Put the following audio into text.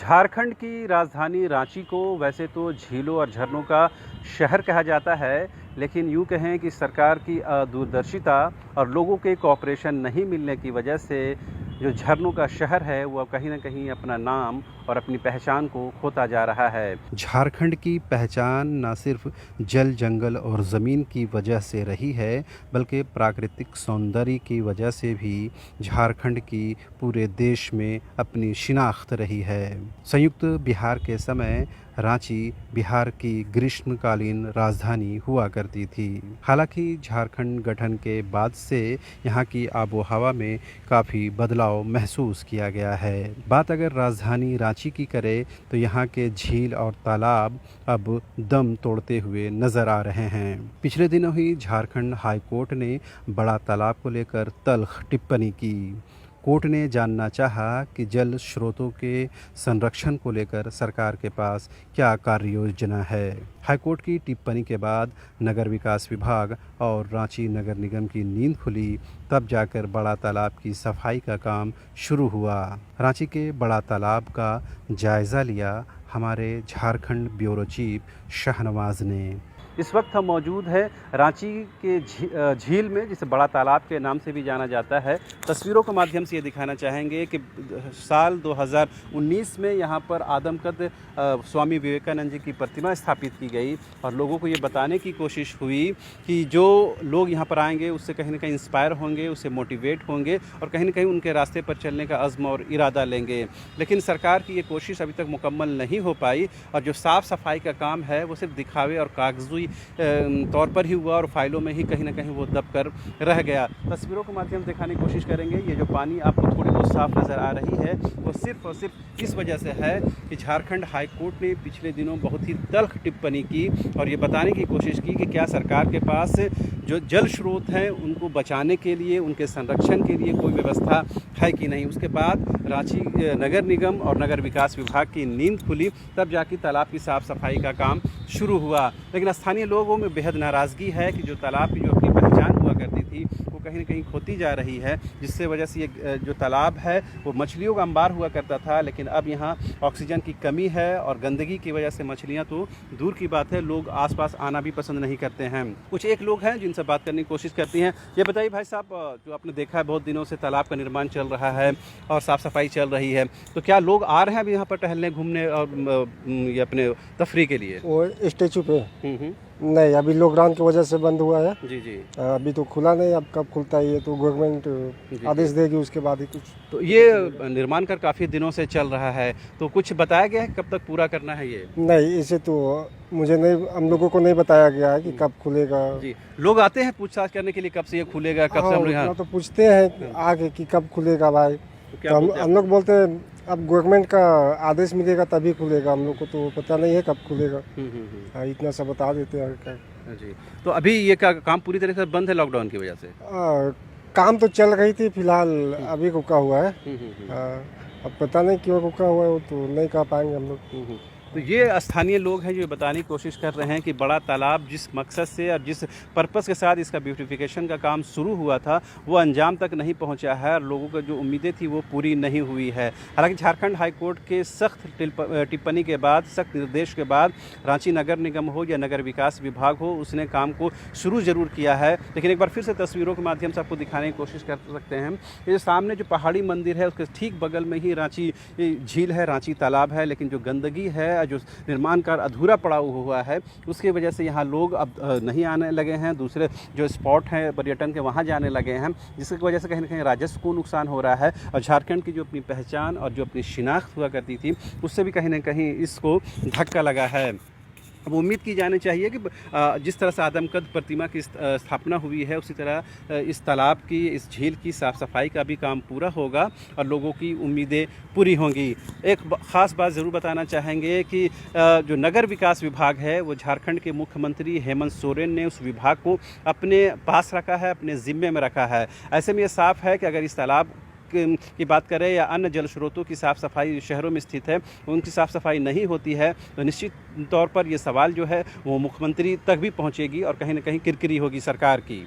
झारखंड की राजधानी रांची को वैसे तो झीलों और झरनों का शहर कहा जाता है, लेकिन यूँ कहें कि सरकार की दूरदर्शिता और लोगों के कोऑपरेशन नहीं मिलने की वजह से जो झरनों का शहर है वो अब कहीं न कहीं अपना नाम और अपनी पहचान को खोता जा रहा है। झारखंड की पहचान न सिर्फ जल, जंगल और ज़मीन की वजह से रही है, बल्कि प्राकृतिक सौंदर्य की वजह से भी झारखंड की पूरे देश में अपनी शिनाख्त रही है। संयुक्त बिहार के समय रांची बिहार की ग्रीष्मकालीन राजधानी हुआ करती थी। हालांकि झारखंड गठन के बाद से यहाँ की आबोहवा में काफ़ी बदलाव महसूस किया गया है। बात अगर राजधानी रांची की करें तो यहाँ के झील और तालाब अब दम तोड़ते हुए नज़र आ रहे हैं। पिछले दिनों ही झारखंड हाई कोर्ट ने बड़ा तालाब को लेकर तल्ख टिप्पणी की। कोर्ट ने जानना चाहा कि जल स्रोतों के संरक्षण को लेकर सरकार के पास क्या कार्य योजना है। हाईकोर्ट की टिप्पणी के बाद नगर विकास विभाग और रांची नगर निगम की नींद खुली, तब जाकर बड़ा तालाब की सफाई का काम शुरू हुआ। रांची के बड़ा तालाब का जायज़ा लिया हमारे झारखंड ब्यूरो चीफ शाहनवाज ने। इस वक्त हम मौजूद हैं रांची के झील में, जिसे बड़ा तालाब के नाम से भी जाना जाता है। तस्वीरों के माध्यम से ये दिखाना चाहेंगे कि साल 2019 में यहाँ पर आदमकद स्वामी विवेकानंद जी की प्रतिमा स्थापित की गई और लोगों को ये बताने की कोशिश हुई कि जो लोग यहाँ पर आएंगे उससे कहीं ना कहीं इंस्पायर होंगे, उससे मोटिवेट होंगे और कहीं ना कहीं उनके रास्ते पर चलने का अज़्म और इरादा लेंगे। लेकिन सरकार की ये कोशिश अभी तक मुकम्मल नहीं हो पाई और जो साफ़ सफाई का काम है वो सिर्फ दिखावे और कागज़ी तौर पर ही हुआ और फाइलों में ही कहीं ना कहीं वो दब कर रह गया। तस्वीरों के माध्यम से दिखाने की कोशिश करेंगे। ये जो पानी आपको थोड़ी बहुत साफ नज़र आ रही है वो सिर्फ और सिर्फ इस वजह से है कि झारखंड हाई कोर्ट ने पिछले दिनों बहुत ही तल्ख टिप्पणी की और ये बताने की कोशिश की कि क्या सरकार के पास जो जल स्रोत हैं उनको बचाने के लिए, उनके संरक्षण के लिए कोई व्यवस्था है कि नहीं। उसके बाद रांची नगर निगम और नगर विकास विभाग की नींद खुली, तब जाके तालाब की साफ़ सफाई का काम शुरू हुआ। लेकिन स्थानीय लोगों में बेहद नाराज़गी है कि जो तालाब की जो अपनी पहचान हुआ करती थी वो कहीं ना कहीं खोती जा रही है, जिससे वजह से ये जो तालाब है वो मछलियों का अंबार हुआ करता था। लेकिन अब यहाँ ऑक्सीजन की कमी है और गंदगी की वजह से मछलियाँ तो दूर की बात है, लोग आसपास आना भी पसंद नहीं करते हैं। कुछ एक लोग हैं जिनसे बात करने की कोशिश करती हैं। ये बताइए भाई साहब, जो आपने देखा है बहुत दिनों से तालाब का निर्माण चल रहा है और साफ़ सफाई चल रही है, तो क्या लोग आ रहे हैं अभी यहाँ पर टहलने, घूमने और ये अपने तफरी के लिए? वो स्टेचू पे नहीं, अभी लॉकडाउन की वजह से बंद हुआ है। जी जी। अभी तो खुला नहीं, अब कब खुलता है ये तो गवर्नमेंट आदेश देगी, उसके बाद ही कुछ। तो ये निर्माण कर काफ़ी दिनों से चल रहा है, तो कुछ बताया गया है कब तक पूरा करना है ये? नहीं, इसे तो मुझे नहीं, हम लोगों को नहीं बताया गया है कि कब खुलेगा। जी, लोग आते हैं पूछताछ करने के लिए कब से ये खुलेगा, कब से हम लोग यहाँ तो पूछते हैं आगे कि कब खुलेगा भाई। तो हम लोग बोलते हैं अब गवर्नमेंट का आदेश मिलेगा तभी खुलेगा, हम लोग को तो पता नहीं है कब खुलेगा। इतना सब बता देते हैं। जी, तो अभी ये काम पूरी तरह से बंद है लॉकडाउन की वजह से? काम तो चल रही थी, फिलहाल अभी रुका हुआ है। अब पता नहीं क्यों रुका हुआ है, वो तो नहीं कह पाएंगे हम लोग। तो ये स्थानीय लोग हैं जो बताने की कोशिश कर रहे हैं कि बड़ा तालाब जिस मकसद से और जिस पर्पस के साथ इसका ब्यूटिफिकेशन का काम शुरू हुआ था वो अंजाम तक नहीं पहुंचा है और लोगों को जो उम्मीदें थी वो पूरी नहीं हुई है। हालांकि झारखंड हाई कोर्ट के सख्त टिप्पणी के बाद, सख्त निर्देश के बाद रांची नगर निगम हो या नगर विकास विभाग हो, उसने काम को शुरू ज़रूर किया है। लेकिन एक बार फिर से तस्वीरों के माध्यम से आपको दिखाने की कोशिश कर सकते हैं। ये सामने जो पहाड़ी मंदिर है उसके ठीक बगल में ही रांची झील है, रांची तालाब है। लेकिन जो गंदगी है, जो निर्माण कार्य अधूरा पड़ा हुआ है, उसकी वजह से यहाँ लोग अब नहीं आने लगे हैं। दूसरे जो स्पॉट हैं पर्यटन के, वहाँ जाने लगे हैं, जिसकी वजह से कहीं ना कहीं राजस्व को नुकसान हो रहा है और झारखंड की जो अपनी पहचान और जो अपनी शिनाख्त हुआ करती थी उससे भी कहीं ना कहीं इसको धक्का लगा है। अब उम्मीद की जानी चाहिए कि जिस तरह से आदमकद प्रतिमा की स्थापना हुई है उसी तरह इस तालाब की, इस झील की साफ़ सफाई का भी काम पूरा होगा और लोगों की उम्मीदें पूरी होंगी। एक ख़ास बात ज़रूर बताना चाहेंगे कि जो नगर विकास विभाग है वो झारखंड के मुख्यमंत्री हेमंत सोरेन ने उस विभाग को अपने पास रखा है, अपने ज़िम्मे में रखा है। ऐसे में ये साफ़ है कि अगर इस तालाब की बात करें या अन्य जल स्रोतों की साफ़ सफाई शहरों में स्थित है, उनकी साफ़ सफाई नहीं होती है तो निश्चित तौर पर ये सवाल जो है वो मुख्यमंत्री तक भी पहुंचेगी और कहीं ना कहीं किरकिरी होगी सरकार की।